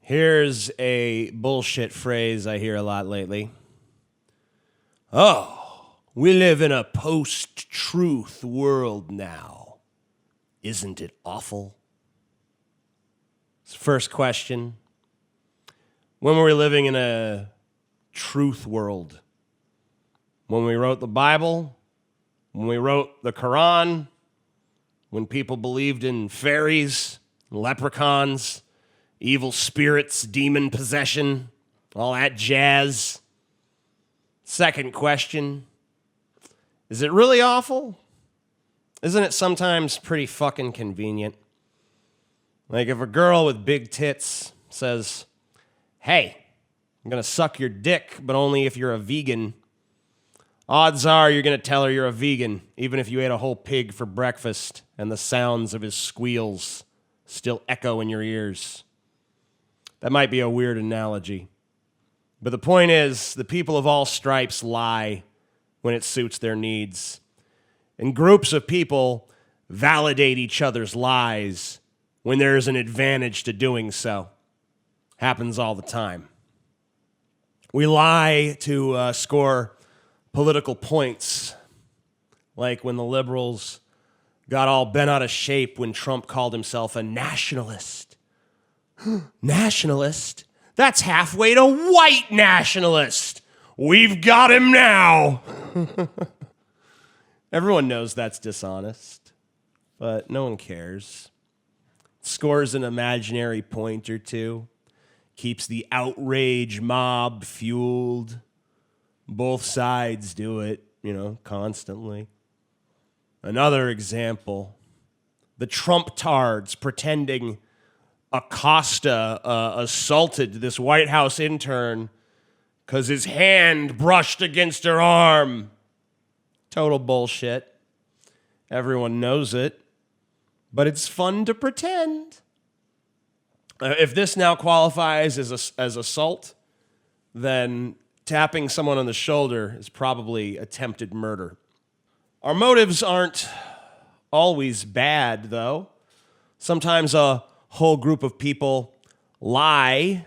Here's a bullshit phrase I hear a lot lately. Oh, we live in a post-truth world now. Isn't it awful? First question. When were we living in a truth world? When we wrote the Bible? When we wrote the Quran? When people believed in fairies, leprechauns, evil spirits, demon possession, all that jazz? Second question. Is it really awful? Isn't it sometimes pretty fucking convenient? Like if a girl with big tits says, hey, I'm going to suck your dick, but only if you're a vegan. Odds are you're going to tell her you're a vegan, even if you ate a whole pig for breakfast and the sounds of his squeals still echo in your ears. That might be a weird analogy. But the point is, the people of all stripes lie when it suits their needs. And groups of people validate each other's lies when there's an advantage to doing so. Happens all the time. We lie to score political points, like when the liberals got all bent out of shape when Trump called himself a nationalist. Nationalist? That's halfway to white nationalist. We've got him now. Everyone knows that's dishonest, but no one cares. Scores an imaginary point or two. Keeps the outrage mob fueled. Both sides do it, constantly. Another example. The Trump-tards pretending Acosta assaulted this White House intern because his hand brushed against her arm. Total bullshit. Everyone knows it. But it's fun to pretend. If this now qualifies as assault, then tapping someone on the shoulder is probably attempted murder. Our motives aren't always bad, though. Sometimes a whole group of people lie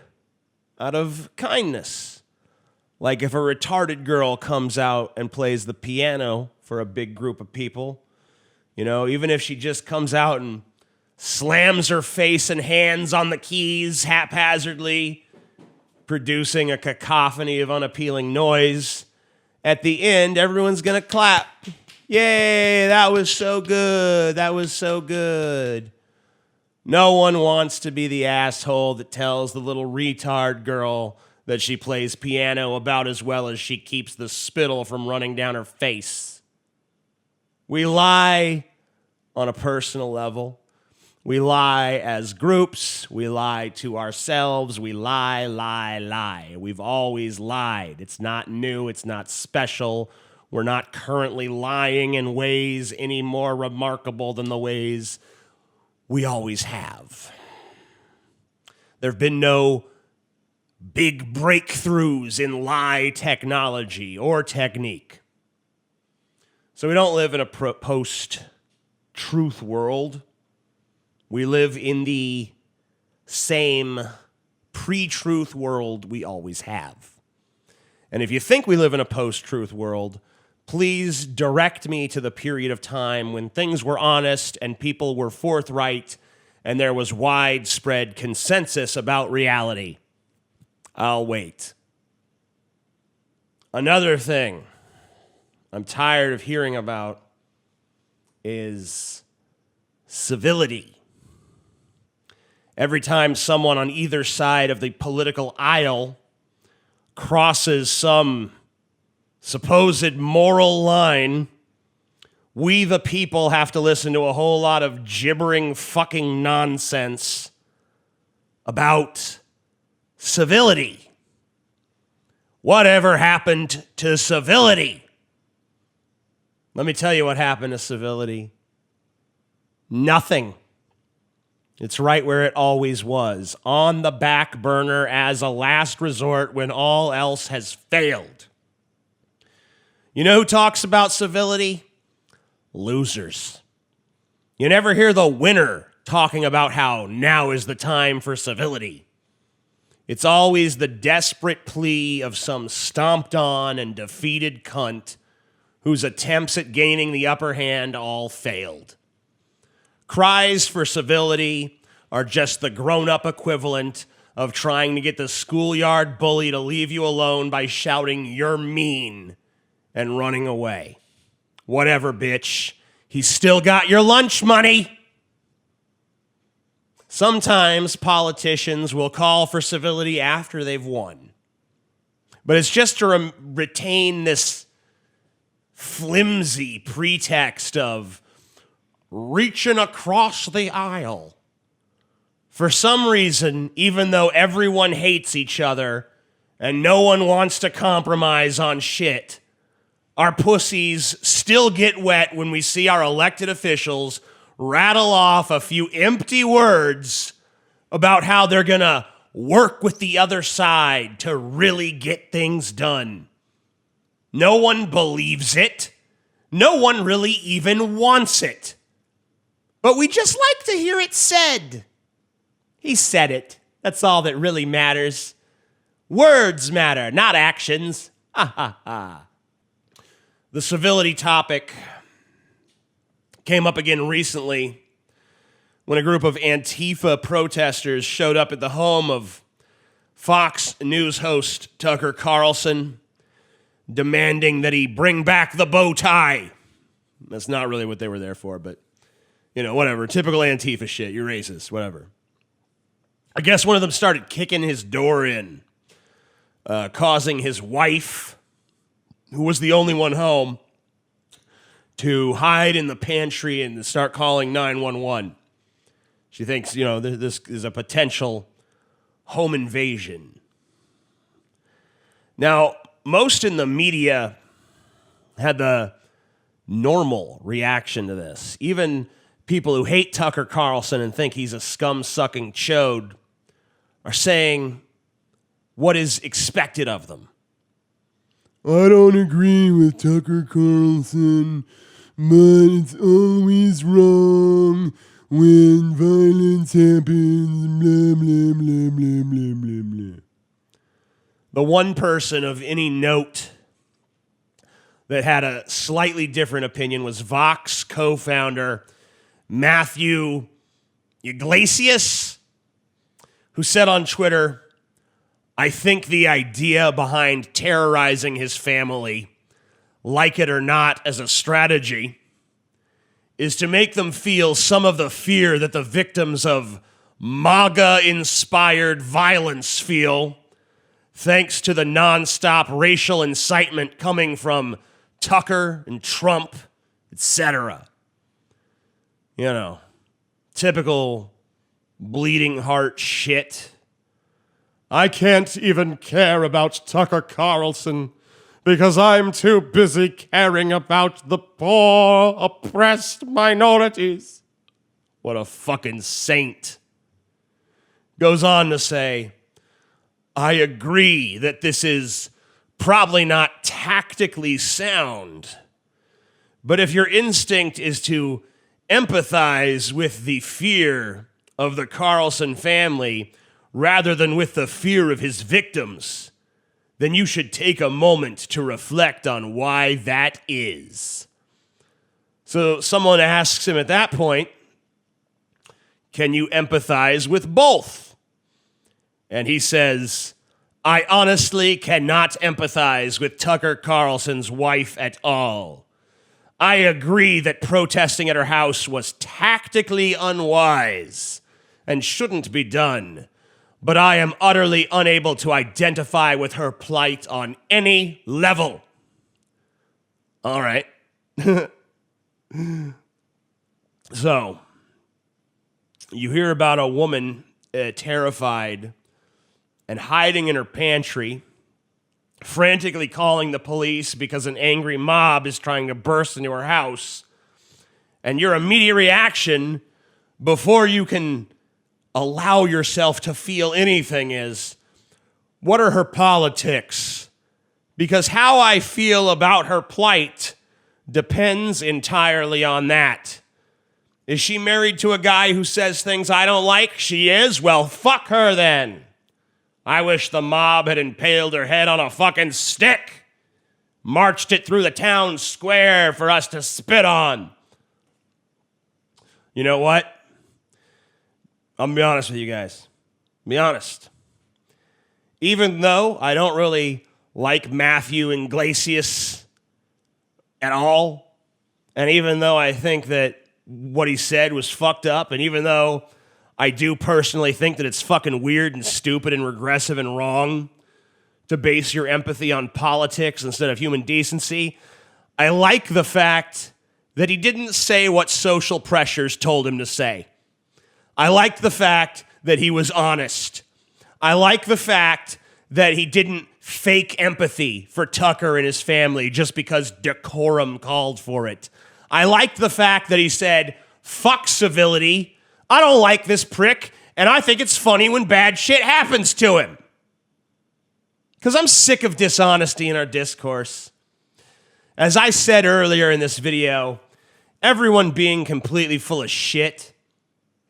out of kindness. Like if a retarded girl comes out and plays the piano for a big group of people, even if she just comes out and slams her face and hands on the keys haphazardly, producing a cacophony of unappealing noise, at the end, everyone's going to clap. Yay, that was so good. That was so good. No one wants to be the asshole that tells the little retard girl that she plays piano about as well as she keeps the spittle from running down her face. We lie on a personal level. We lie as groups. We lie to ourselves. We lie. We've always lied. It's not new. It's not special. We're not currently lying in ways any more remarkable than the ways we always have. There have been no big breakthroughs in lie technology or technique. So we don't live in a post-truth world. We live in the same pre-truth world we always have. And if you think we live in a post-truth world, please direct me to the period of time when things were honest and people were forthright and there was widespread consensus about reality. I'll wait. Another thing I'm tired of hearing about is civility. Every time someone on either side of the political aisle crosses some supposed moral line, we the people have to listen to a whole lot of gibbering fucking nonsense about civility. Whatever happened to civility? Let me tell you what happened to civility. Nothing. It's right where it always was, on the back burner as a last resort when all else has failed. You know who talks about civility? Losers. You never hear the winner talking about how now is the time for civility. It's always the desperate plea of some stomped on and defeated cunt whose attempts at gaining the upper hand all failed. Cries for civility are just the grown-up equivalent of trying to get the schoolyard bully to leave you alone by shouting, "You're mean," and running away. Whatever, bitch. He's still got your lunch money. Sometimes politicians will call for civility after they've won. But it's just to retain this flimsy pretext of reaching across the aisle. For some reason, even though everyone hates each other and no one wants to compromise on shit, our pussies still get wet when we see our elected officials rattle off a few empty words about how they're going to work with the other side to really get things done. No one believes it. No one really even wants it. But we just like to hear it said. He said it. That's all that really matters. Words matter, not actions. Ha ha ha. The civility topic came up again recently when a group of Antifa protesters showed up at the home of Fox News host Tucker Carlson, demanding that he bring back the bow tie. That's not really what they were there for, but, whatever. Typical Antifa shit. You're racist, whatever. I guess one of them started kicking his door in, causing his wife, who was the only one home, to hide in the pantry and start calling 911. She thinks, this is a potential home invasion. Now, most in the media had the normal reaction to this. Even people who hate Tucker Carlson and think he's a scum-sucking chode are saying what is expected of them. I don't agree with Tucker Carlson, but it's always wrong when violence happens, blah, blah, blah, blah, blah, blah, blah. The one person of any note that had a slightly different opinion was Vox co-founder Matthew Yglesias, who said on Twitter, "I think the idea behind terrorizing his family, like it or not as a strategy, is to make them feel some of the fear that the victims of MAGA-inspired violence feel, thanks to the nonstop racial incitement coming from Tucker and Trump, etc." Typical bleeding heart shit. I can't even care about Tucker Carlson because I'm too busy caring about the poor, oppressed minorities. What a fucking saint. Goes on to say, I agree that this is probably not tactically sound, but if your instinct is to empathize with the fear of the Carlson family rather than with the fear of his victims, then you should take a moment to reflect on why that is. So someone asks him at that point, can you empathize with both? And he says, I honestly cannot empathize with Tucker Carlson's wife at all. I agree that protesting at her house was tactically unwise and shouldn't be done, but I am utterly unable to identify with her plight on any level. All right. So, you hear about a woman terrified and hiding in her pantry, frantically calling the police because an angry mob is trying to burst into her house. And your immediate reaction before you can allow yourself to feel anything is, what are her politics? Because how I feel about her plight depends entirely on that. Is she married to a guy who says things I don't like? She is? Well, fuck her then. I wish the mob had impaled her head on a fucking stick, marched it through the town square for us to spit on. You know what? I'm going to be honest with you guys. Be honest. Even though I don't really like Matthew Iglesias at all, and even though I think that what he said was fucked up, and even though I do personally think that it's fucking weird and stupid and regressive and wrong to base your empathy on politics instead of human decency, I like the fact that he didn't say what social pressures told him to say. I like the fact that he was honest. I like the fact that he didn't fake empathy for Tucker and his family just because decorum called for it. I liked the fact that he said, fuck civility. I don't like this prick, and I think it's funny when bad shit happens to him. Because I'm sick of dishonesty in our discourse. As I said earlier in this video, everyone being completely full of shit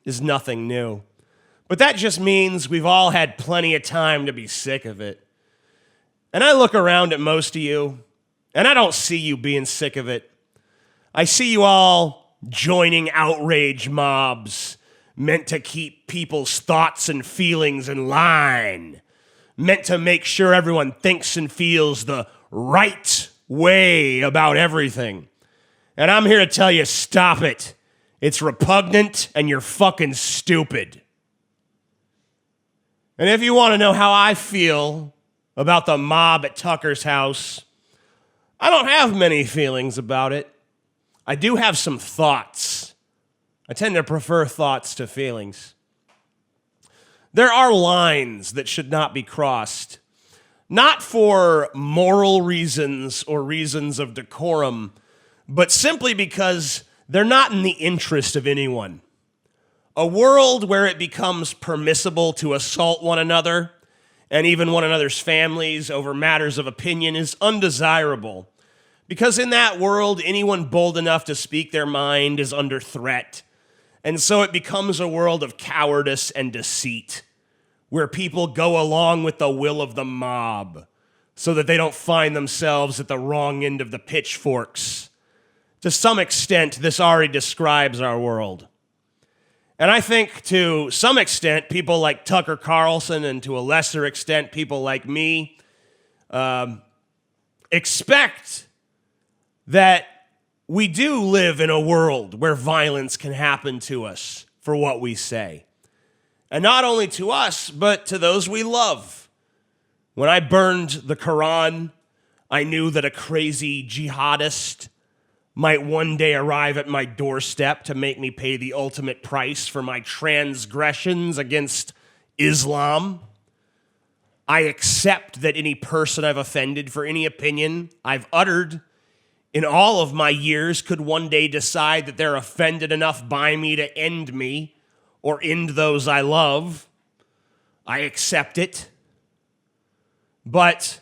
is nothing new. But that just means we've all had plenty of time to be sick of it. And I look around at most of you, and I don't see you being sick of it. I see you all joining outrage mobs meant to keep people's thoughts and feelings in line, meant to make sure everyone thinks and feels the right way about everything. And I'm here to tell you, stop it. It's repugnant and you're fucking stupid. And if you want to know how I feel about the mob at Tucker's house, I don't have many feelings about it. I do have some thoughts. I tend to prefer thoughts to feelings. There are lines that should not be crossed, not for moral reasons or reasons of decorum, but simply because they're not in the interest of anyone. A world where it becomes permissible to assault one another and even one another's families over matters of opinion is undesirable, because in that world, anyone bold enough to speak their mind is under threat. And so it becomes a world of cowardice and deceit, where people go along with the will of the mob so that they don't find themselves at the wrong end of the pitchforks. To some extent, this already describes our world. And I think to some extent, people like Tucker Carlson, and to a lesser extent, people like me, expect that we do live in a world where violence can happen to us for what we say. And not only to us, but to those we love. When I burned the Quran, I knew that a crazy jihadist might one day arrive at my doorstep to make me pay the ultimate price for my transgressions against Islam. I accept that any person I've offended for any opinion I've uttered in all of my years could one day decide that they're offended enough by me to end me or end those I love. I accept it. But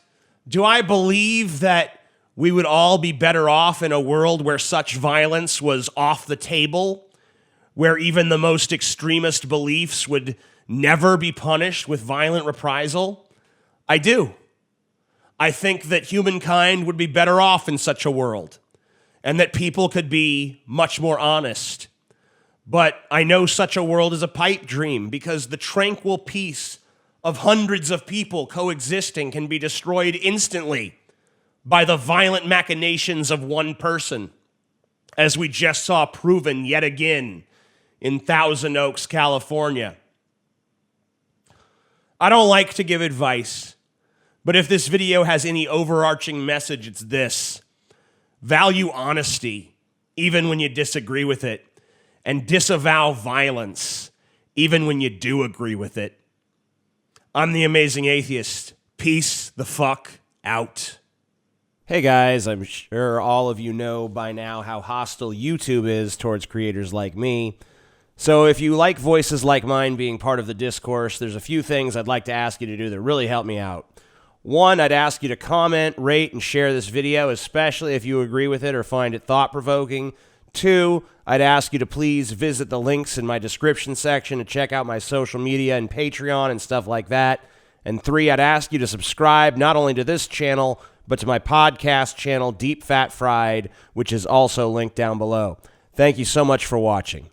do I believe that we would all be better off in a world where such violence was off the table, where even the most extremist beliefs would never be punished with violent reprisal? I do. I think that humankind would be better off in such a world, and that people could be much more honest. But I know such a world is a pipe dream, because the tranquil peace of hundreds of people coexisting can be destroyed instantly by the violent machinations of one person, as we just saw proven yet again in Thousand Oaks, California. I don't like to give advice, but if this video has any overarching message, it's this: value honesty, even when you disagree with it, and disavow violence, even when you do agree with it. I'm the Amazing Atheist. Peace the fuck out. Hey guys, I'm sure all of you know by now how hostile YouTube is towards creators like me. So if you like voices like mine being part of the discourse, there's a few things I'd like to ask you to do that really help me out. One, I'd ask you to comment, rate, and share this video, especially if you agree with it or find it thought-provoking. Two, I'd ask you to please visit the links in my description section to check out my social media and Patreon and stuff like that. And 3, I'd ask you to subscribe not only to this channel, but to my podcast channel, Deep Fat Fried, which is also linked down below. Thank you so much for watching.